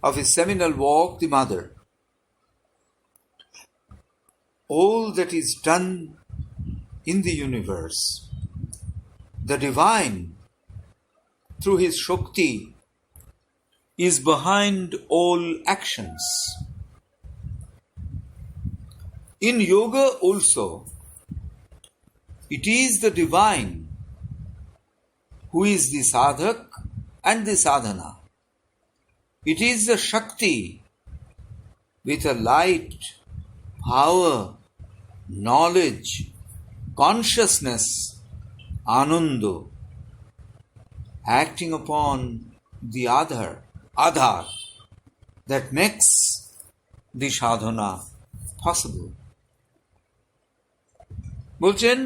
of his seminal work, The Mother. All that is done in the universe, the divine, through his Shakti, is behind all actions. In yoga also, it is the divine who is the sadhak and the sadhana. It is the Shakti with a light, power, knowledge, consciousness, Ananda, acting upon the Adhar, that makes the sadhana possible. বলছেন,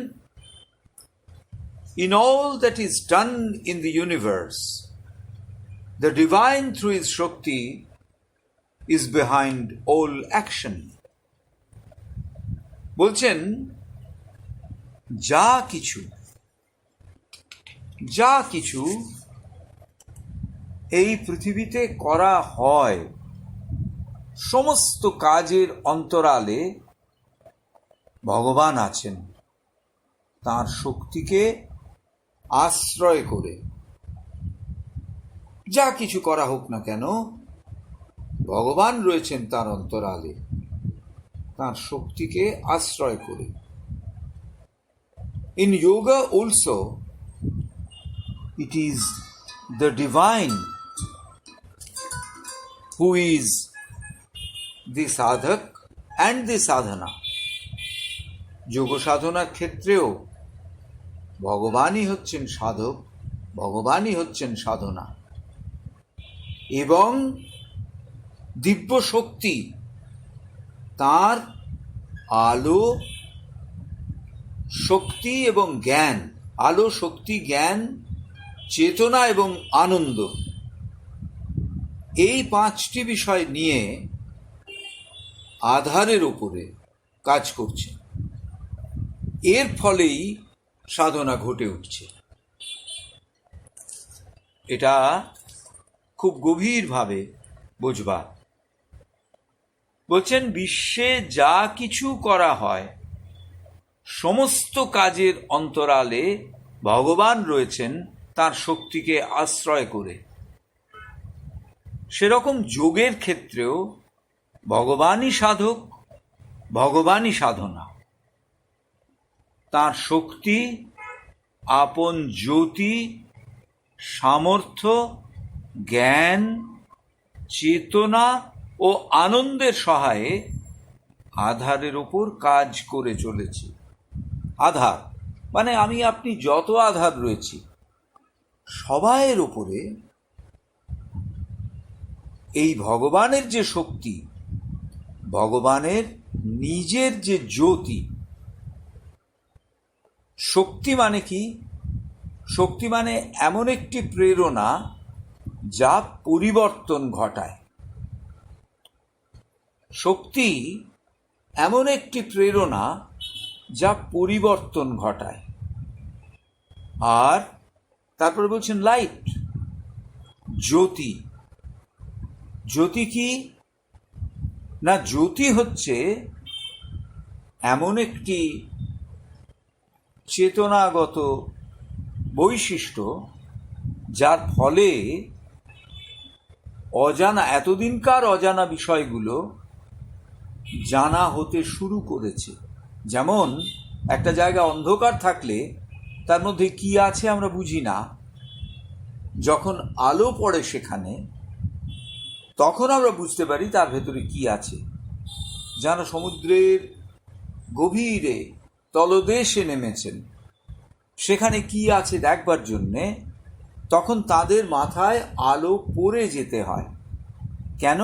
in all that is done in the universe, the divine through his Shakti is behind all action. বলছেন, যা কিছু এই পৃথিবীতে করা হয়, সমস্ত কাজের অন্তরালে ভগবান আছেন তাঁর শক্তিকে আশ্রয় করে। যা কিছু করা হোক না কেন, ভগবান রয়েছেন তার অন্তরালে তাঁর শক্তিকে আশ্রয় করে। In yoga also, it is the divine who is the sadhak and the sadhana. যোগ সাধনার ক্ষেত্রেও ভগবানই হচ্ছেন সাধক, ভগবানই হচ্ছেন সাধনা, এবং দিব্য শক্তি তার আলো, শক্তি এবং জ্ঞান, আলো, শক্তি, জ্ঞান, চেতনা এবং আনন্দ, এই পাঁচটি বিষয় নিয়ে আধারের উপরে কাজ করছে। এর ফলেই সাধনা ঘটে উঠছে। এটা খুব গভীরভাবে বুঝবা। বলছেন, বিশ্বে যা কিছু করা হয়, সমস্ত কাজের অন্তরালে ভগবান রয়েছেন তার শক্তিকে আশ্রয় করে। সেরকম যোগের ক্ষেত্রেও ভগবানই সাধক, ভগবানই সাধনা। তার শক্তি, আপন জ্যোতি, সামর্থ্য, জ্ঞান, চেতনা ও আনন্দের সহায়ে আধারের ওপর কাজ করে চলেছে। আধার মানে আমি আপনি যত আধার রয়েছি, সবাইয়ের ওপরে এই ভগবানের যে শক্তি, ভগবানের নিজের যে জ্যোতি। শক্তি মানে কি? শক্তি মানে এমন একটি প্রেরণা যা পরিবর্তন ঘটায়। শক্তি এমন একটি প্রেরণা যা পরিবর্তন ঘটায়। আর তারপরে বলছেন লাইট, জ্যোতি। জ্যোতি কি না? জ্যোতি হচ্ছে এমন একটি চেতনাগত বৈশিষ্ট্য যার ফলে অজানা, এতদিনকার অজানা বিষয়গুলো জানা হতে শুরু করেছে। যেমন একটা জায়গা অন্ধকার থাকলে তার মধ্যে কি আছে আমরা বুঝি না, যখন আলো পড়ে সেখানে তখন আমরা বুঝতে পারি তার ভেতরে কি আছে। যারা সমুদ্রের গভীরে তলদেশে নেমেছেন, সেখানে কি আছে দেখবার জন্যে তখন তাদের মাথায় আলো পড়ে যেতে হয়। কেন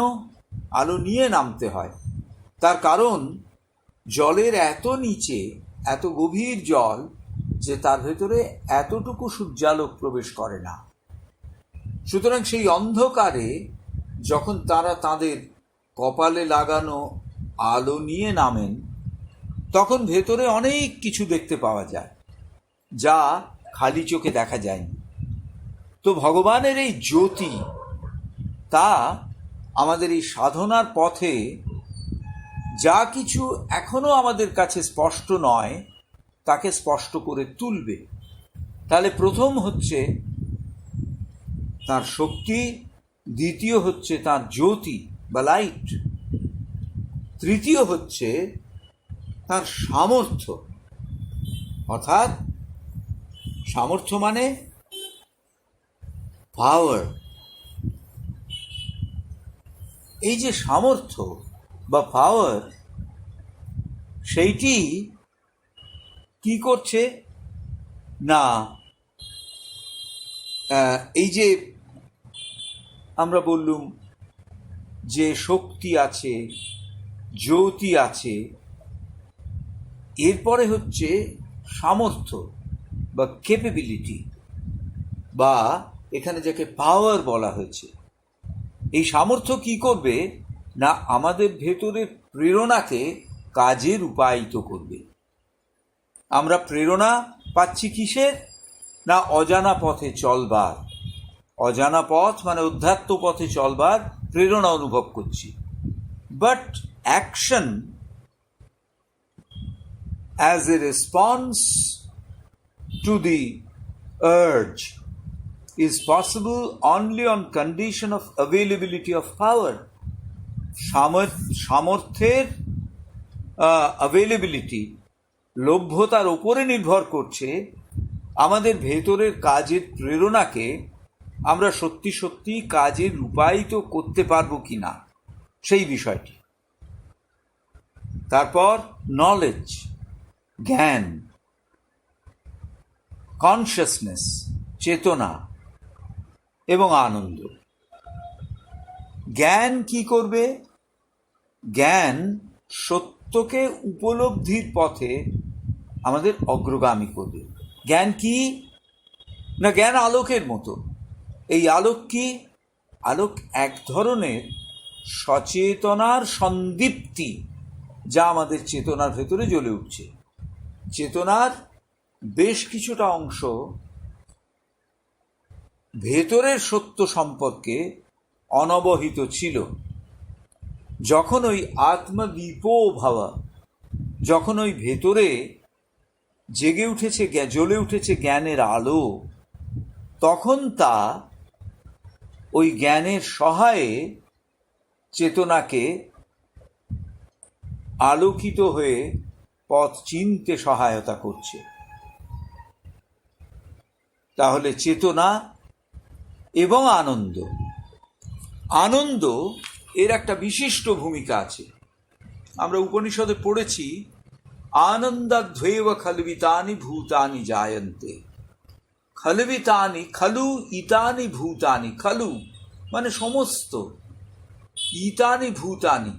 আলো নিয়ে নামতে হয়? তার কারণ জলের এত নিচে, এত গভীর জল যে তার ভেতরে এতটুকু সূর্যালোক প্রবেশ করে না। সুতরাং সেই অন্ধকারে যখন তারা তাদের কপালে লাগানো আলো নিয়ে নামেন, তখন ভেতরে অনেক কিছু দেখতে পাওয়া যায় যা খালি চোখে দেখা যায়নি। তো ভগবানের এই জ্যোতি, তা আমাদের এই সাধনার পথে যা কিছু এখনো আমাদের কাছে স্পষ্ট নয় তাকে স্পষ্ট করে তুলবে। তাহলে প্রথম হচ্ছে তার শক্তি, দ্বিতীয় হচ্ছে তার জ্যোতি বা লাইট, তৃতীয় হচ্ছে তার সামর্থ্য। অর্থাৎ সামর্থ্য মানে পাওয়ার, এই যে সামর্থ্য বা পাওয়ার, সেইটি কি করছে না, এই যে আমরা বললুম যে শক্তি আছে, জ্যোতি আছে, এরপরে হচ্ছে সামর্থ্য বা ক্যাপাবিলিটি, বা এখানে যাকে পাওয়ার বলা হয়েছে। এই সামর্থ্য কি করবে না, আমাদের ভেতরের প্রেরণাকে কাজে রূপায়িত করবে। আমরা প্রেরণা পাচ্ছি কিসের না, অজানা পথে চলবার, অজানা পথ মানে অধ্যাত্ম পথে চলবার প্রেরণা অনুভব করছি। But action as a response to the urge is possible only on condition of availability of power. সামর্থ্যের availability, লভ্যতার উপরে নির্ভর করছে আমাদের ভেতরের কাজের প্রেরণাকে আমরা সত্যি সত্যি কাজে রূপায়িত করতে পারবো কি না, সেই বিষয়টি। তারপর নলেজ, জ্ঞান, কনসিয়াসনেস, চেতনা এবং আনন্দ। জ্ঞান কি করবে? জ্ঞান সত্যকে উপলব্ধির পথে আমাদের অগ্রগামী করবে। জ্ঞান কি না, জ্ঞান আলোকের মতো। এই আলোক কি? আলোক এক ধরনের সচেতনার সন্দীপ্তি, যা আমাদের চেতনার ভেতরে জ্বলে উঠছে। চেতনার বেশ কিছুটা অংশ ভেতরের সত্য সম্পর্কে অনবহিত ছিল। যখন ওই আত্মদীপো ভাবা, যখন ওই ভেতরে জেগে উঠেছে, জ্বলে উঠেছে জ্ঞানের আলো, তখন তা ওই জ্ঞানের সহায়ে চেতনাকে আলোকিত হয়ে পথ চিনতে সহায়তা করছে। তাহলে চেতনা এবং আনন্দ, আনন্দ এর একটা বিশিষ্ট ভূমিকা আছে। আমরা উপনিষদে পড়েছি, আনন্দাধ্বৈব খলবিতানি ভূতানি জায়ন্তে। খলবিতানি, খলু ইতানি ভূতানি, খলু মানে সমস্ত, ইতানি ভূতানি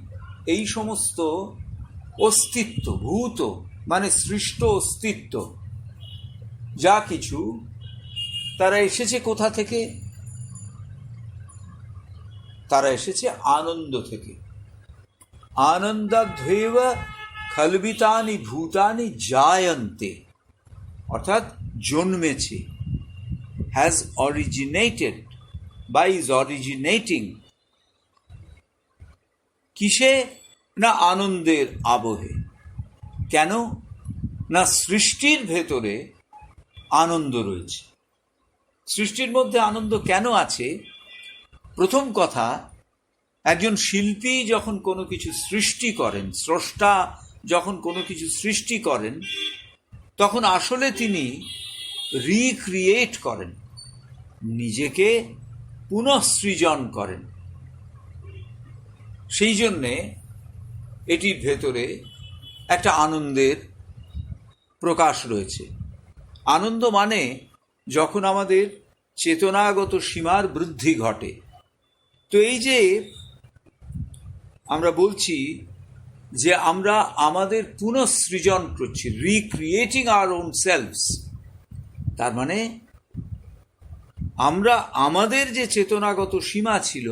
এই সমস্ত অস্তিত্ব, ভূত মানে সৃষ্ট অস্তিত্ব, যা কিছু, তারা এসেছে কোথা থেকে? তারা এসেছে আনন্দ থেকে। আনন্দাধ্বৈব খলবিতানি ভূতানি জায়ন্তে, অর্থাৎ জন্মেছে, হ্যাজ অরিজিনেটেড বা ইজ অরিজিনেটিং। কিসে না, আনন্দের আবহে। কেন না, সৃষ্টির ভেতরে আনন্দ রয়েছে। সৃষ্টির মধ্যে আনন্দ কেন আছে? প্রথম কথা, একজন শিল্পী যখন কোনো কিছু সৃষ্টি করেন, স্রষ্টা যখন কোনো কিছু সৃষ্টি করেন, তখন আসলে তিনি রিক্রিয়েট করেন, নিজেকে পুনঃসৃজন করেন। সেই জন্যে এটির ভেতরে একটা আনন্দের প্রকাশ রয়েছে। আনন্দ মানে যখন আমাদের চেতনাগত সীমার বৃদ্ধি ঘটে। তো এই যে আমরা বলছি যে আমরা আমাদের পুনঃসৃজন করছি, রিক্রিয়েটিং আওয়ার ওন সেলফস, তার মানে আমরা আমাদের যে চেতনাগত সীমা ছিল,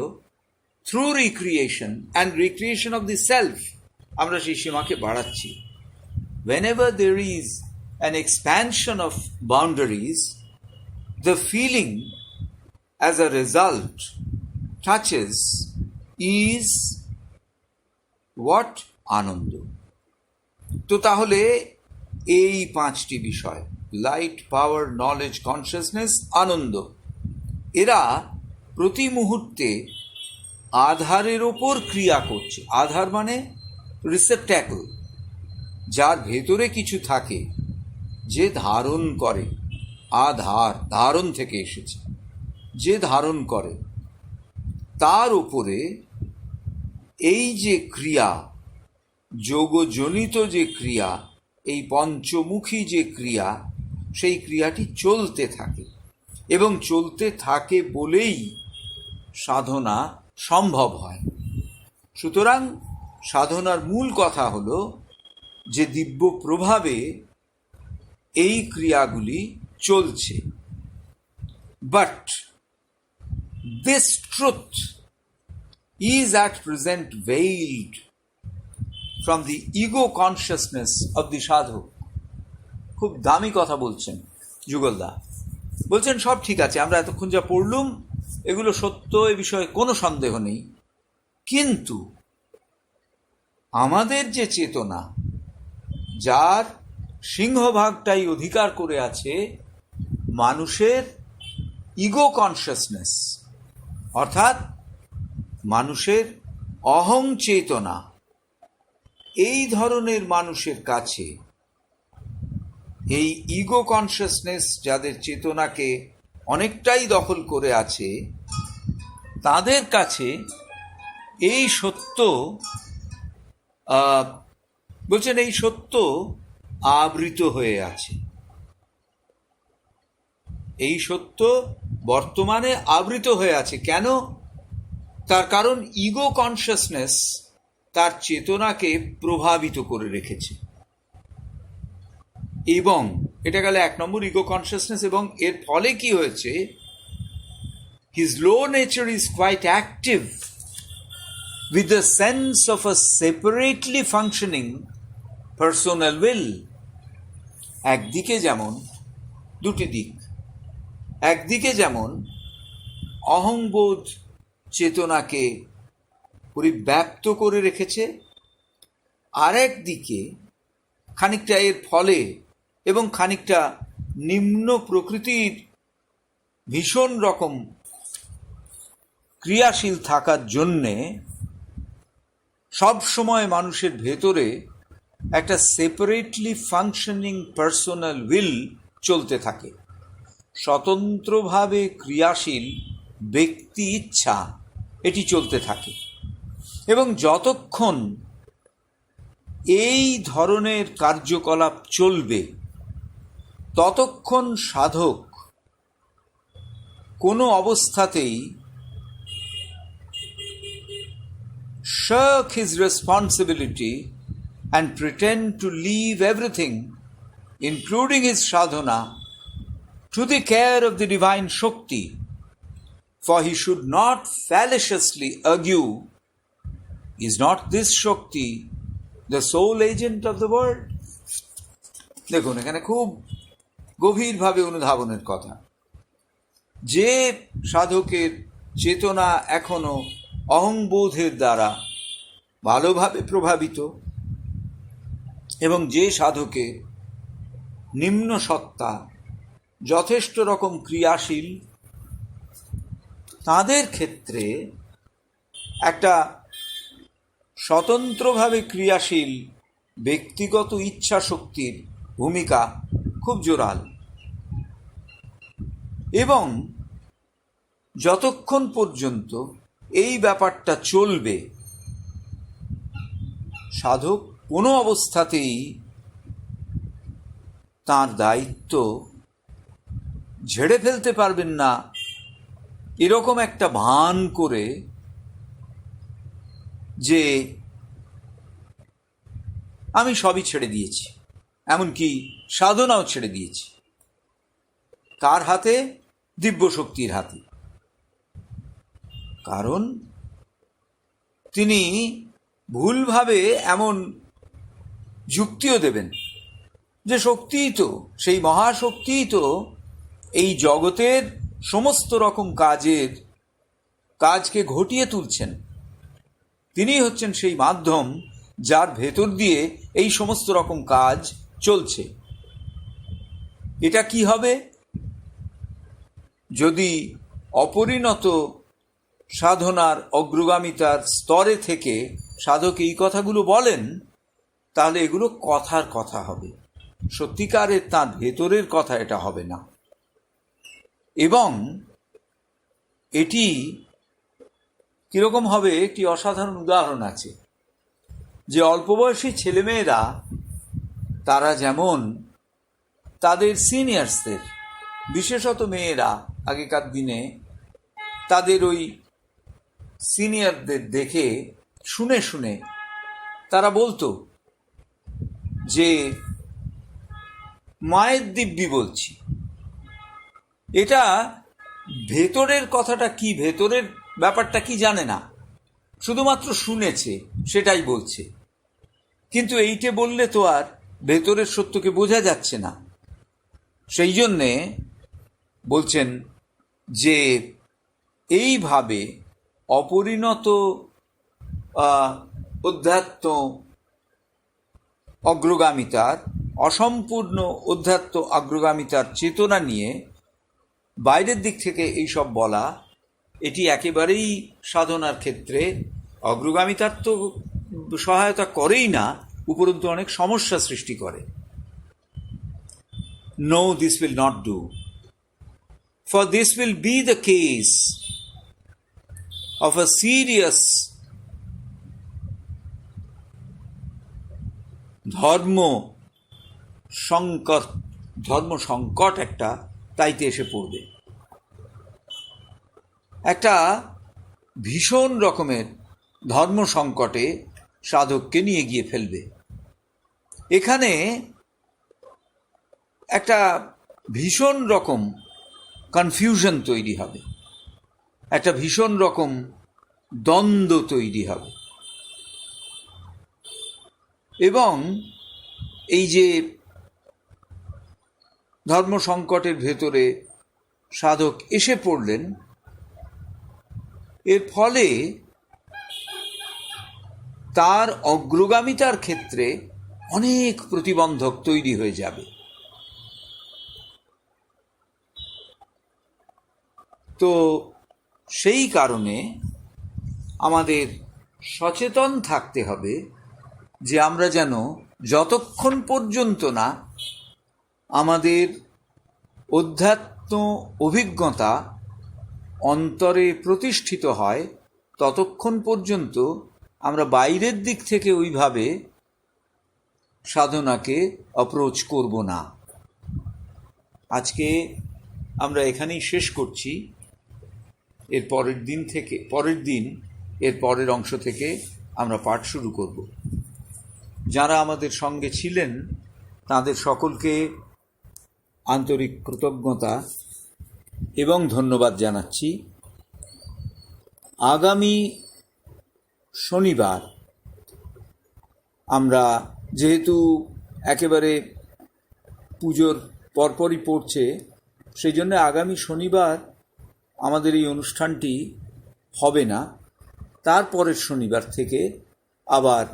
through recreation and recreation of the self, আমরা সেই সীমাকে বাড়াচ্ছি। Whenever there is an expansion of boundaries, the feeling as a result touches is what? আনন্দ। তো তাহলে এই পাঁচটি বিষয়, লাইট, পাওয়ার, নলেজ, কনসিয়াসনেস, আনন্দ, এরা প্রতি মুহূর্তে আধারের ওপর ক্রিয়া করছে। আধার মানে রিসেপ্ট্যাকল, যার ভেতরে কিছু থাকে, যে ধারণ করে। আধার ধারণ থেকে এসেছে, যে ধারণ করে, তার উপরে এই যে ক্রিয়া, যোগজনিত যে ক্রিয়া, এই পঞ্চমুখী যে ক্রিয়া, সেই ক্রিয়াটি চলতে থাকে এবং চলতে থাকে বলেই সাধনা সম্ভব হয়। সুতরাং সাধনার মূল কথা হলো যে দিব্য প্রভাবে এই ক্রিয়াগুলি চলছে। But this truth is at present veiled from the ego consciousness of the sadhuk. খুব দামি কথা বলছেন যুগলদা। বলছেন সব ঠিক আছে, আমরা এতক্ষণ যা পড়লুম এগুলো সত্য, এ বিষয়ে কোনো সন্দেহ নেই, কিন্তু আমাদের যে চেতনা, যার সিংহভাগটাই অধিকার করে আছে মানুষের ইগো কনসিয়াসনেস, অর্থাৎ মানুষের অহং চেতনা, এই ধরনের মানুষের কাছে, এই ইগো কনসিয়াসনেস যাদের চেতনাকে অনেকটাই দখল করে আছে, তাদের কাছে এই সত্য, বলছেন এই সত্য আবৃত হয়ে আছে। এই সত্য বর্তমানে আবৃত হয়ে আছে। কেন? তার কারণ ইগো কনসিয়াসনেস তার চেতনাকে প্রভাবিত করে রেখেছে। এবং এটা গেল 1 নম্বর, ইগো কনসিয়াসনেস। এবং এর ফলে কি হয়েছে, his low nature is quite active with the sense of a separately functioning personal will. একদিকে যেমন, দুটি দিক, একদিকে যেমন অহংবোধ চেতনাকে পরিব্যাপ্ত করে রেখেছে, আর একদিকে খানিকটা এর ফলে এবং খানিকটা নিম্ন প্রকৃতির ভীষণ রকম ক্রিয়াশীল থাকার জন্যে সব সময় মানুষের ভেতরে একটা সেপারেটলি ফাংশনিং পার্সোনাল উইল চলতে থাকে, স্বতন্ত্রভাবে ক্রিয়াশীল ব্যক্তি ইচ্ছা এটি চলতে থাকে। এবং যতক্ষণ এই ধরনের কার্যকলাপ চলবে ততক্ষণ সাধক কোনো অবস্থাতেই shirk his responsibility and pretend to leave everything, including his sadhana, to the care of the divine Shakti, for he should not fallaciously argue, is not this Shakti the sole agent of the world? দেখুন, এখানে খুব গভীরভাবে অনুধাবনের কথা। যে সাধকের চেতনা এখনো অহংবোধের দ্বারা ভালোভাবে প্রভাবিত এবং যে সাধকের নিম্ন সত্তা যথেষ্ট রকম ক্রিয়াশীল, তাদের ক্ষেত্রে একটা স্বতন্ত্রভাবে ক্রিয়াশীল ব্যক্তিগত ইচ্ছা শক্তির ভূমিকা খুব জোরাল। এবং যতক্ষণ পর্যন্ত এই ব্যাপারটা চলবে, সাধক কোনো অবস্থাতেই তার দায়িত্ব ঝেড়ে ফেলতে পারবেন না এরকম একটা ভান করে যে আমি সবই ছেড়ে দিয়েছি, এমনকি সাধনাও ছেড়ে দিয়েছি। কার হাতে? দিব্য শক্তির হাতে। কারণ তিনি ভুলভাবে এমন যুক্তিও দেবেন যে শক্তিই তো, সেই মহাশক্তিই তো এই জগতের সমস্ত রকম কাজকে ঘটিয়ে তুলছেন। তিনি হচ্ছেন সেই মাধ্যম যার ভেতর দিয়ে এই সমস্ত রকম কাজ চলছে। এটা কি হবে? যদি অপরিণত সাধনার অগ্রগামিতার স্তরে থেকে সাধক এই কথাগুলো বলেন, তাহলে এগুলো কথার কথা হবে, সত্যিকারের তার ভেতরের কথা এটা হবে না। এবং এটি কীরকম হবে একটি অসাধারণ উদাহরণ আছে, যে অল্প বয়সী ছেলেমেয়েরা তারা যেমন তাদের সিনিয়র্সদের, বিশেষত মেয়েরা আগেকার দিনে তাদের ওই সিনিয়রদের দেখে শুনে শুনে তারা বলতো যে মায়ের দিব্যি বলছি। এটা ভেতরের কথাটা কি, ভেতরের ব্যাপারটা কি জানে না, শুধুমাত্র শুনেছে সেটাই বলছে। কিন্তু এইটে বললে তো আর ভেতরের সত্যকে বোঝা যাচ্ছে না। সেই জন্যে বলছেন যে এইভাবে অপরিণত অধ্যাত্ম অগ্রগামিতার, অসম্পূর্ণ অধ্যাত্ম অগ্রগামিতার চেতনা নিয়ে বাইরের দিক থেকে এইসব বলা, এটি একেবারেই সাধনার ক্ষেত্রে অগ্রগামিতার তো সহায়তা করেই না, উপরন্তু অনেক সমস্যা সৃষ্টি করে। No, this will not do. For this will be the case of a serious ধর্ম সংকট একটা তাইতে এসে পড়বে। একটা ভীষণ রকমের ধর্ম সংকটে সাধককে নিয়ে গিয়ে ফেলবে। এখানে একটা ভীষণ রকম কনফিউশন তৈরি হবে, একটা ভীষণ রকম দ্বন্দ্ব তৈরি হবে। এবং এই যে ধর্ম সংকটের ভেতরে সাধক এসে পড়লেন, এর ফলে তার অগ্রগামিতার ক্ষেত্রে অনেক প্রতিবন্ধক তৈরি হয়ে যাবে। তো সেই কারণে আমাদের সচেতন থাকতে হবে যে আমরা যেন যতক্ষণ পর্যন্ত না আমাদের অধ্যাত্ম অভিজ্ঞতা অন্তরে প্রতিষ্ঠিত হয়, ততক্ষণ পর্যন্ত আমরা বাইরের দিক থেকে ওইভাবে সাধনাকে অ্যাপ্রোচ করব না। আজকে আমরা এখানেই শেষ করছি। এর পরের অংশ থেকে আমরা পাঠ শুরু করব। যারা আমাদের সঙ্গে ছিলেন তাদের সকলকে আন্তরিক কৃতজ্ঞতা এবং ধন্যবাদ জানাচ্ছি। আগামী শনিবার আমরা, যেহেতু একেবারে পুজোর পরপরই পড়ছে, সেই জন্য আগামী শনিবার আমাদের এই অনুষ্ঠানটি হবে না। তারপরের শনিবার থেকে আবার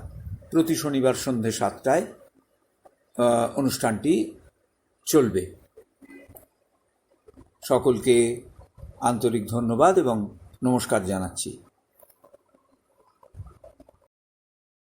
প্রতি শনিবার সন্ধ্যে 7টায় অনুষ্ঠানটি চলবে। সকলকে আন্তরিক ধন্যবাদ এবং নমস্কার জানাচ্ছি।